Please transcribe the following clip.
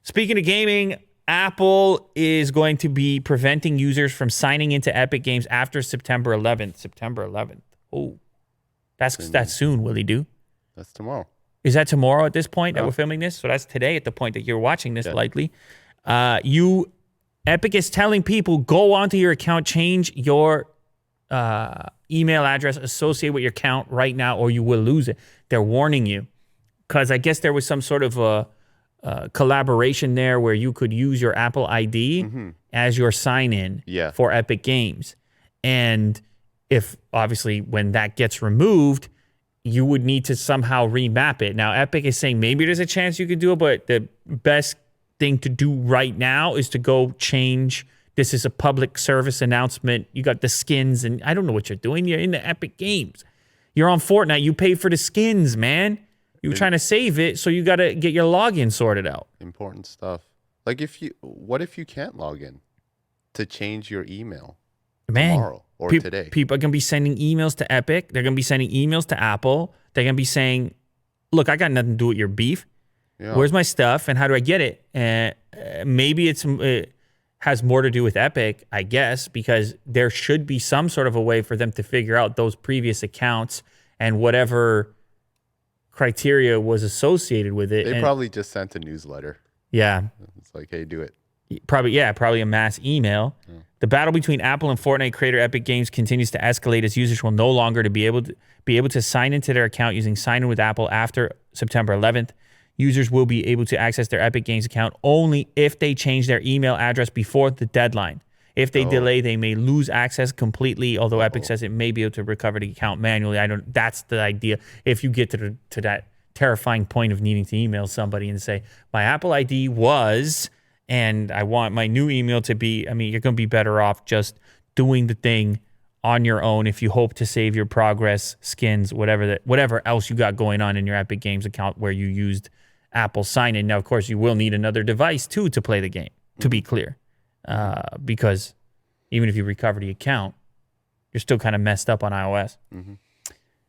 Speaking of gaming, Apple is going to be preventing users from signing into Epic Games after September 11th. September 11th. Oh, that's soon, Willie Do. That's tomorrow. Is that tomorrow at this point that we're filming this? So that's today at the point that you're watching this, likely. Epic is telling people, go onto your account, change your email address associated with your account right now, or you will lose it. They're warning you. Because I guess there was some sort of a collaboration there where you could use your Apple ID as your sign-in for Epic Games. And if, obviously, when that gets removed, you would need to somehow remap it. Now, Epic is saying maybe there's a chance you could do it, but the best thing to do right now is to go change. This is a public service announcement. You got the skins, and I don't know what you're doing. You're in the Epic Games. You're on Fortnite. You pay for the skins, man. You're trying to save it, so you got to get your login sorted out. Important stuff. Like, what if you can't log in to change your email tomorrow or today? People are going to be sending emails to Epic. They're going to be sending emails to Apple. They're going to be saying, look, I got nothing to do with your beef. Yeah. Where's my stuff, and how do I get it? Maybe it has more to do with Epic, I guess, because there should be some sort of a way for them to figure out those previous accounts and whatever criteria was associated with it. They probably just sent a newsletter. Yeah. It's like, hey, do it. Probably a mass email. Yeah. The battle between Apple and Fortnite creator Epic Games continues to escalate as users will no longer be able to sign into their account using sign in with Apple after September 11th. Users will be able to access their Epic Games account only if they change their email address before the deadline. If they delay, they may lose access completely, although Epic says it may be able to recover the account manually. That's the idea. If you get to that terrifying point of needing to email somebody and say, my Apple ID was, and I want my new email to be, I mean, you're going to be better off just doing the thing on your own if you hope to save your progress, skins, whatever else you got going on in your Epic Games account where you used Apple sign-in. Now, of course, you will need another device, too, to play the game, to be clear. Because even if you recover the account, you're still kind of messed up on iOS.